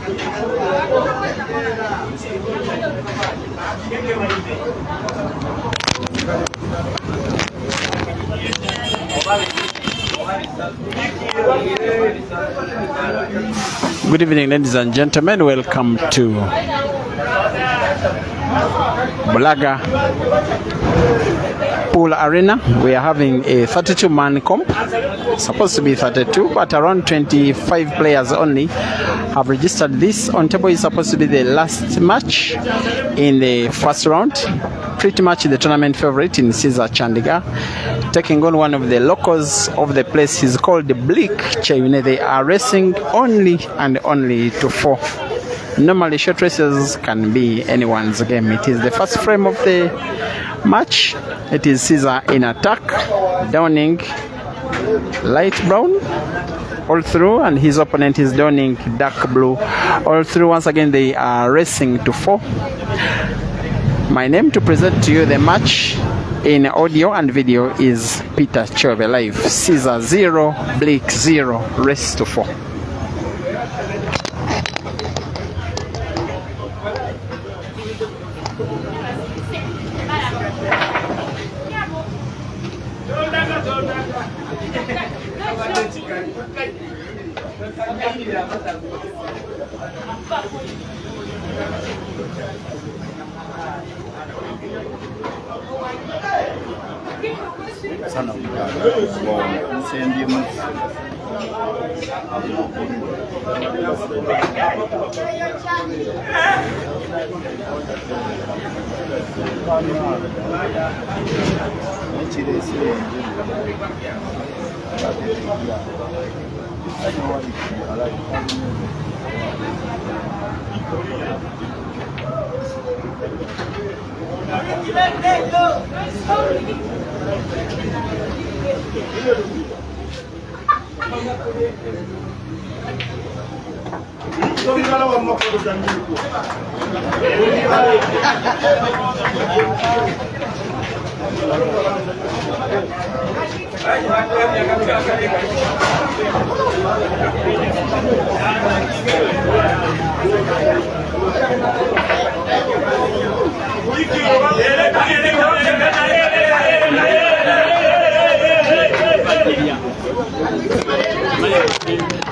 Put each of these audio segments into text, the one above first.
Good evening, ladies and gentlemen. Welcome to Bulaga Pool Arena. We are having a 32-man comp. Supposed to be 32, but around 25 players only have registered. This on table is supposed to be the last match in the first round. Pretty much the tournament favorite in Cesar Chandigarh, taking on one of the locals of the place. He's called the Bliq. They are racing only and only to 4. Normally short races can be anyone's game. It is the first frame of the match. It is Cesar in attack, donning light brown all through, and his opponent is donning dark blue all through. Once again, they are racing to 4. My name to present to you the match in audio and video is Peter Chove Live. Cesar 0, Bliq 0, race to 4.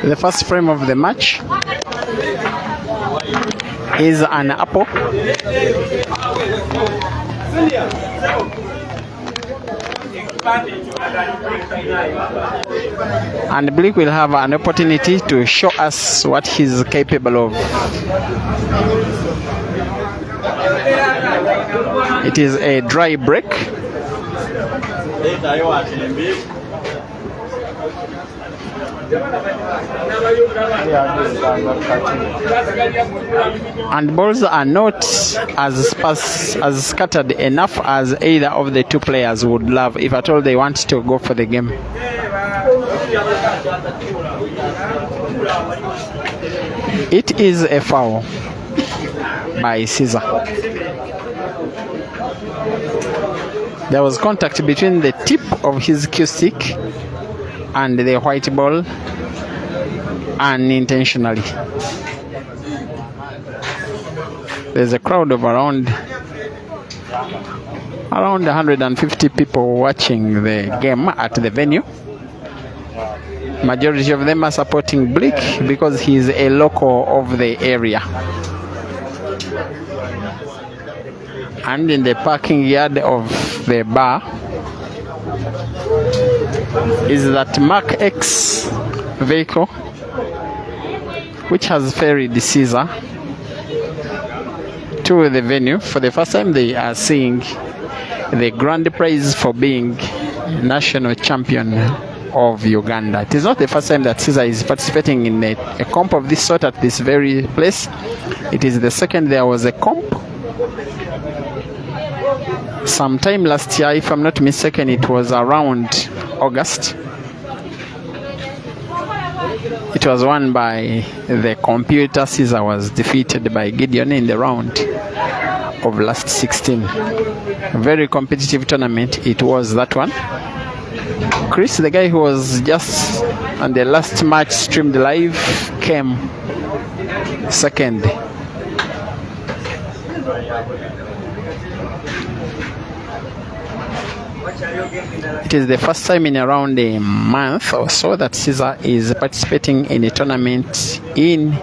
The first frame of the match is an apple. And Bliq will have an opportunity to show us what he's capable of. It is a dry break. And balls are not as scattered enough as either of the two players would love, if at all they want to go for the game. It is a foul by Cesar. There was contact between the tip of his cue stick and the white ball unintentionally. There's a crowd of around 150 people watching the game at the venue. Majority of them are supporting Bliq because he is a local of the area. And in the parking yard of the bar is that Mark X vehicle which has ferried Cesar to the venue. For the first time they are seeing the grand prize for being national champion of Uganda. It is not the first time that Cesar is participating in a comp of this sort at this very place. It is the second there was a comp. Sometime last year, if I'm not mistaken, it was around August. It was won by the computer. Cesar was defeated by Gideon in the round of last 16. A very competitive tournament it was, that one. Chris, the guy who was just on the last match streamed live, came second. It is the first time in around a month or so that Cesar is participating in a tournament in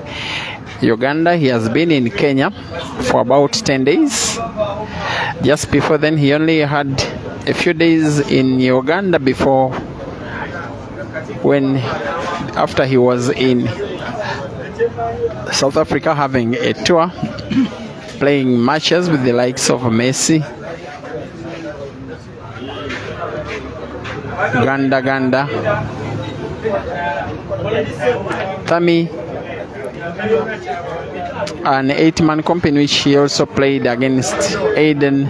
Uganda. He has been in Kenya for about 10 days. Just before then, he only had a few days in Uganda after he was in South Africa having a tour, playing matches with the likes of Messi, Ganda, Tami, an 8-man comp in which he also played against Aiden,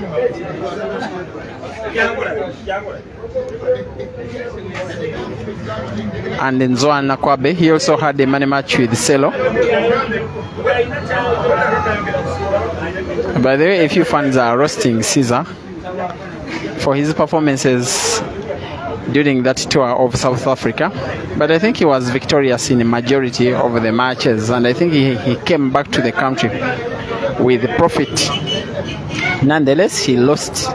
and in Zoan Nakwabe. He also had a money match with Selo. By the way, a few fans are roasting Cesar for his performances during that tour of South Africa, but I think he was victorious in the majority of the matches, and I think he came back to the country with profit. Nonetheless, he lost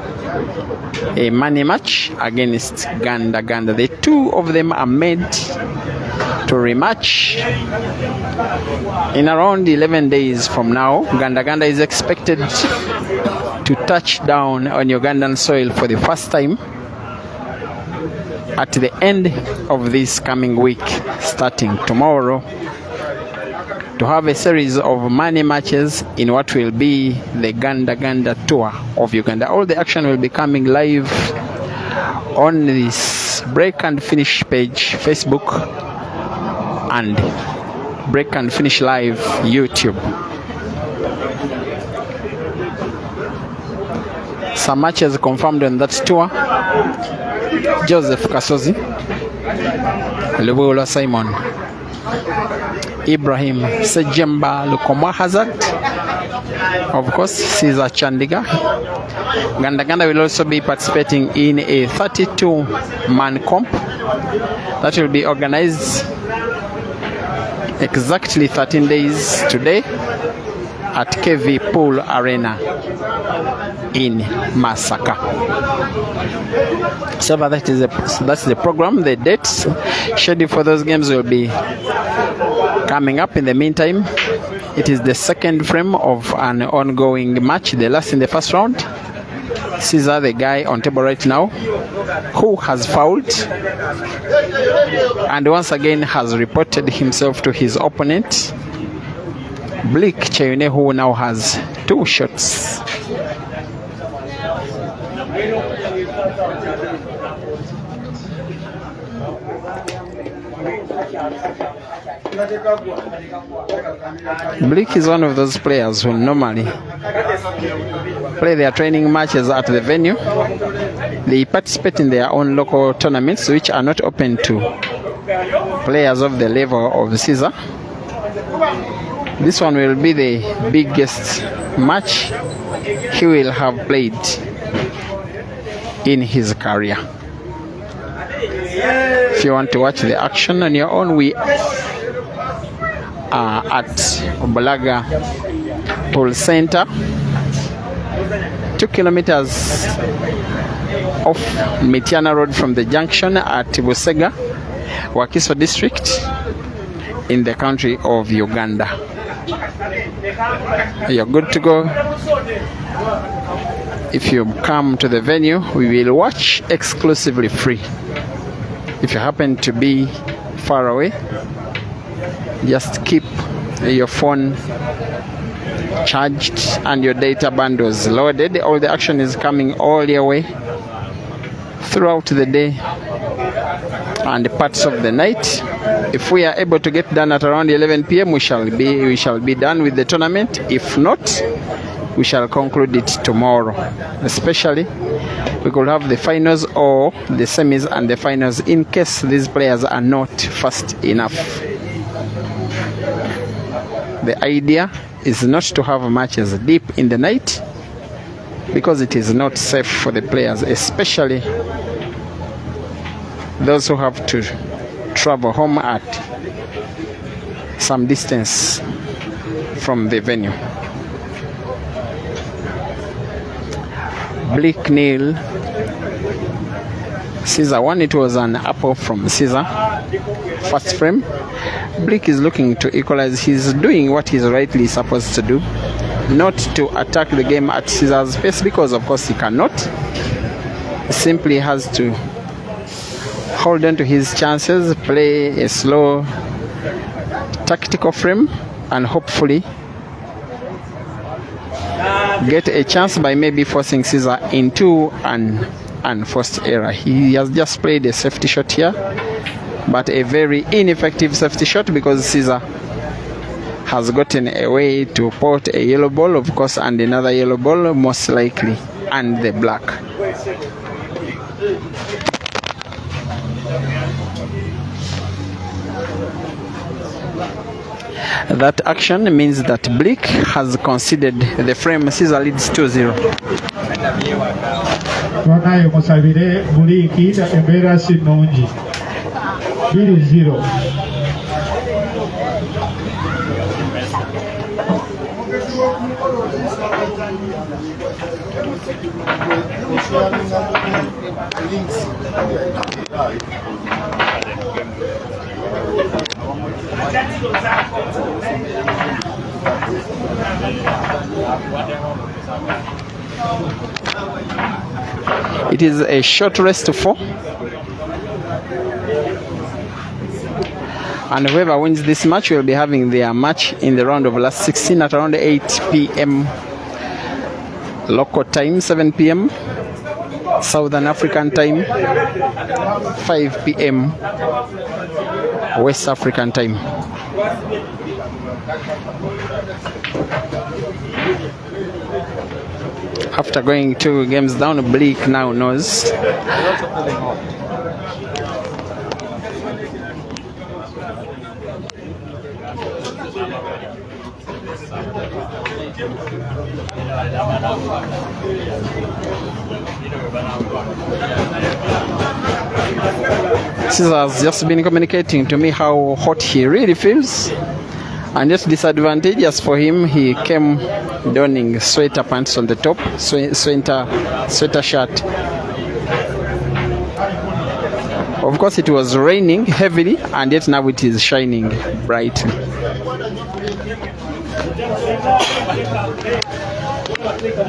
a money match against Ganda. The two of them are meant to rematch in around 11 days from now. Ganda is expected to touch down on Ugandan soil for the first time at the end of this coming week, starting tomorrow, to have a series of money matches in what will be the Ganda tour of Uganda. All the action will be coming live on this Break and Finish page, Facebook, and Break and Finish Live, YouTube. Some matches confirmed on that tour: Joseph Kasozi, Lubulo Simon, Ibrahim Sejemba Lukomwa Hazard, of course Cesar Chandiga. Ganda will also be participating in a 32-man comp that will be organized exactly 13 days today at KV Pool Arena in Masaka. So that's the program. The dates scheduled for those games will be coming up. In the meantime, it is the second frame of an ongoing match, the last in the first round. Cesar, the guy on table right now, who has fouled and once again has reported himself to his opponent, Bliq Chayune, who now has 2 shots. Bliq is one of those players who normally play their training matches at the venue. They participate in their own local tournaments, which are not open to players of the level of Cesar. This one will be the biggest match he will have played in his career. If you want to watch the action on your own, we are at Bulaga Pool Center, 2 kilometers off Mitiana Road from the junction at Busega, Wakiso district in the country of Uganda. You're good to go. If you come to the venue, we will watch exclusively free. If you happen to be far away, just keep your phone charged and your data bundles loaded. All the action is coming all your way throughout the day and parts of the night. If we are able to get done at around 11 p.m., we shall be done with the tournament. If not, we shall conclude it tomorrow. Especially, we could have the finals or the semis and the finals in case these players are not fast enough. The idea is not to have matches deep in the night because it is not safe for the players, especially those who have to travel home at some distance from the venue. Bliq nil, Cesar 1. It was an apple from Cesar. First frame. Bliq is looking to equalize. He's doing what he's rightly supposed to do, not to attack the game at Cesar's pace, because of course he cannot. He simply has to hold on to his chances, play a slow tactical frame, and hopefully get a chance by maybe forcing Cesar into an unforced error. He has just played a safety shot here, but a very ineffective safety shot, because Cesar has gotten away to pot a yellow ball, of course, and another yellow ball, most likely, and the black. That action means that Bliq has conceded the frame. Cesar leads 2-0. Twanayo musabire Buliiki embeera si nnungi 2-0. It is a short rest to 4, and whoever wins this match will be having their match in the round of last 16 at around 8 p.m. local time, 7 p.m. Southern African time, 5 p.m. West African time. After going 2 games down, Bliq now knows. Cesar has just been communicating to me how hot he really feels, and just disadvantageous for him, he came donning sweater pants on the top, sweater shirt. Of course, it was raining heavily, and yet now it is shining brightly.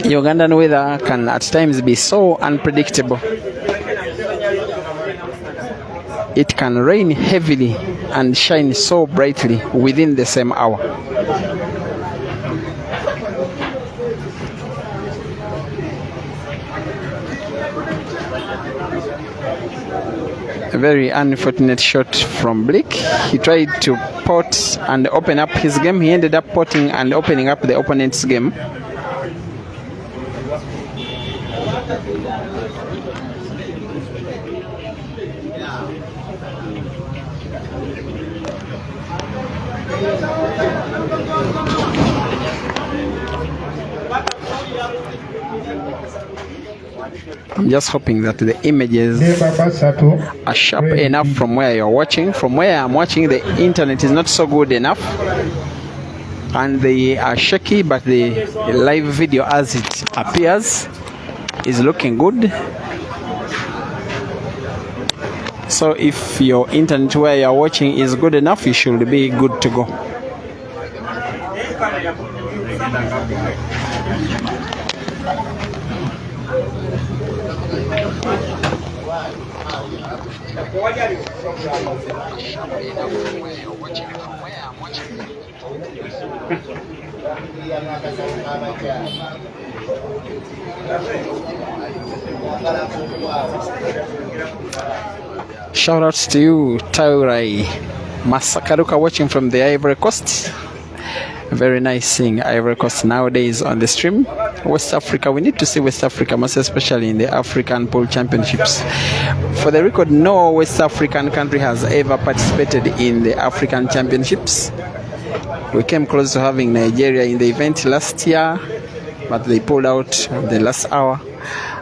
Ugandan weather can at times be so unpredictable. It can rain heavily and shine so brightly within the same hour. A very unfortunate shot from Bliq. He tried to pot and open up his game. He ended up potting and opening up the opponent's game. I'm just hoping that the images are sharp enough from where you're watching. From where I'm watching, the internet is not so good enough, and they are shaky, but the live video as it appears is looking good. So if your internet where you're watching is good enough, you should be good to go. Shout outs to you, Taurai Masakaruka, watching from the Ivory Coast. Very nice seeing Ivory Coast nowadays on the stream. West Africa, we need to see West Africa, most especially in the African Pool Championships. For the record, no West African country has ever participated in the African Championships. We came close to having Nigeria in the event last year, but they pulled out the last hour.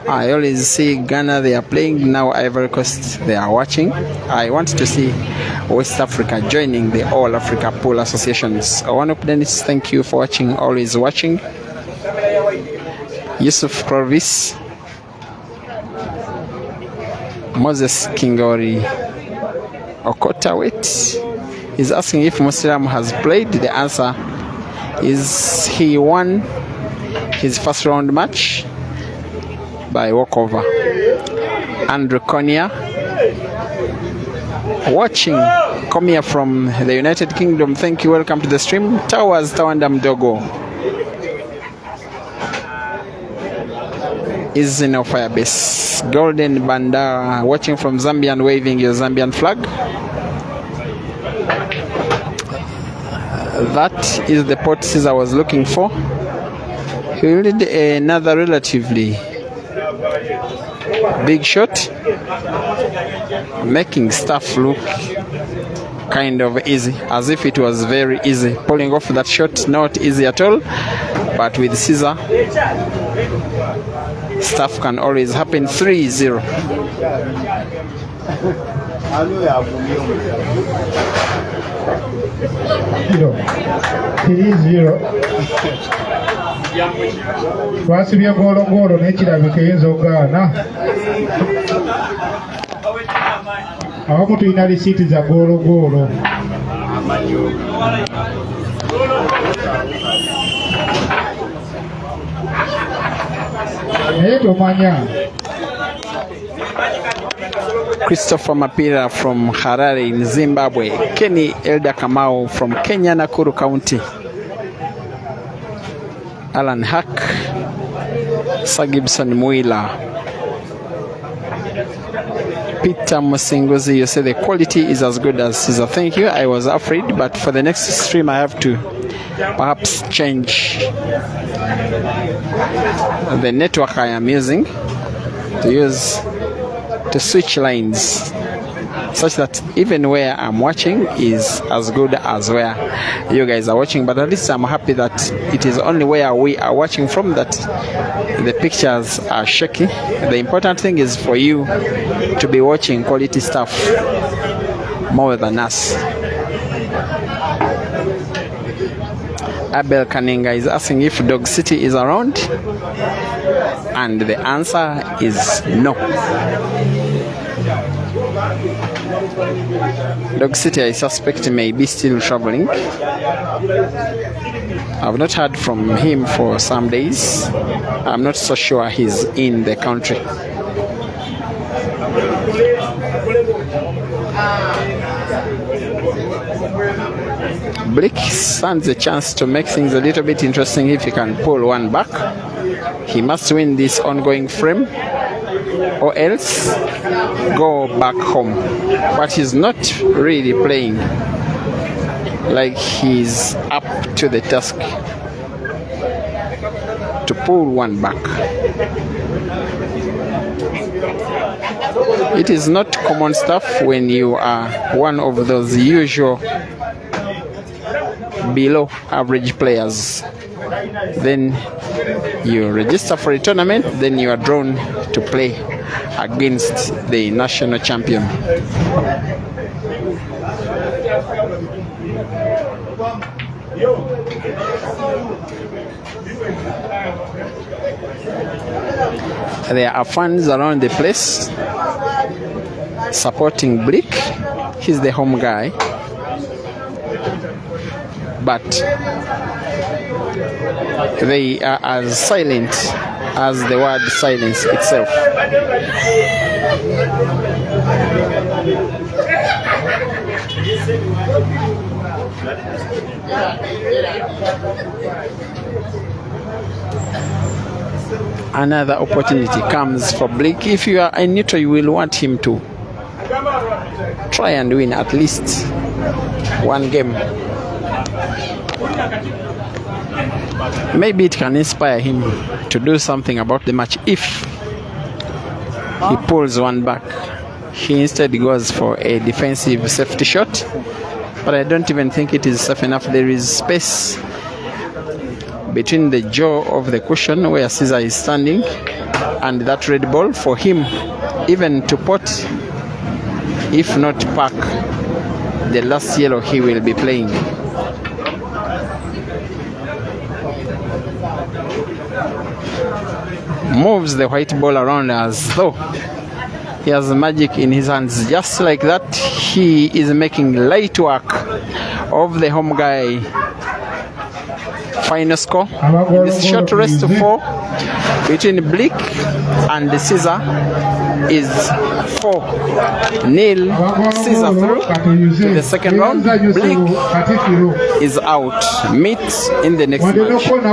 I always see Ghana, they are playing now. Ivory Coast, they are watching. I want to see West Africa joining the All Africa Pool Associations. One of Dennis, thank you for watching, always watching. Yusuf Clovis, Moses Kingori Okotawit is asking if Muslim has played. The answer is he won his first round match by walkover. Andrew Konya watching, come here from the United Kingdom. Thank you, welcome to the stream. Towers Tawanda Mdogo is in our firebase. Golden Banda watching from Zambia and waving your Zambian flag. That is the pot Cesar was looking for. He did another relatively big shot, making stuff look kind of easy, as if it was very easy. Pulling off that shot, not easy at all. But with Cesar, stuff can always happen. 3-0. Twasibye goolo n'ekirabika eyinza okugaana. Awamu tulina lisiiti za goolo. Naye tomanya. Christopher Mapira from Harare in Zimbabwe. Kenny Elder Kamau from Kenya, Nakuru County. Alan Hack, Sir Gibson Muila, Peter Musinguzi, you say the quality is as good as Cesar. Thank you. I was afraid, but for the next stream I have to perhaps change the network I am using to switch lines, such that even where I'm watching is as good as where you guys are watching. But at least I'm happy that it is only where we are watching from that the pictures are shaky. The important thing is for you to be watching quality stuff more than us. Abel Kaninga is asking if Dog City is around, and the answer is no. Dog City, I suspect, may be still traveling. I've not heard from him for some days. I'm not so sure he's in the country. Bliq stands a chance to make things a little bit interesting if he can pull one back. He must win this ongoing frame, or else go back home. But he's not really playing like he's up to the task to pull one back. It is not common stuff when you are one of those usual below average players. Then you register for a tournament, then you are drawn to play against the national champion. There are fans around the place supporting Bliq. He's the home guy, but they are as silent as the word silence itself. Another opportunity comes for Bliq. If you are a neutral, you will want him to try and win at least one game. Maybe it can inspire him to do something about the match. If he pulls one back, he instead goes for a defensive safety shot, but I don't even think it is safe enough. There is space between the jaw of the cushion where Cesar is standing and that red ball for him even to pot, if not pack the last yellow he will be playing. Moves the white ball around as though he has magic in his hands. Just like that, he is making light work of the home guy. Final score in this short rest 4 between Bliq and Cesar is 4-0. Cesar through to the second round. Bliq is out. Meet in the next match.